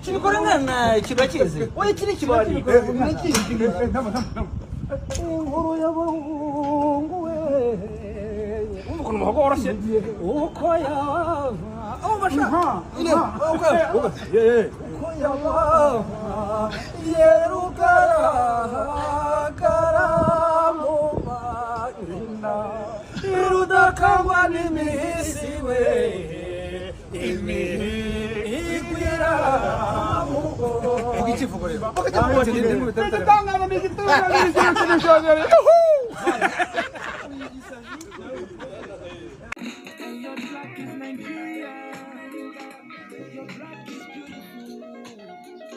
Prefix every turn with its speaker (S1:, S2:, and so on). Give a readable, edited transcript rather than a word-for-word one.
S1: Kiri korangana kibakize. Oya kiri kibari. Inkuru y'abahungu we.
S2: ukuntu muhogo warashye
S1: Uko yaba. Oh basha. Uko yaba. Yerukara karamuma ina. Irudakangwa n'imihisiwe. Imihigwira mugo.
S2: ikivugo rero
S3: Tangana n'igitunga n'igishobora.
S4: Your black is Nigeria. Your black is beautiful.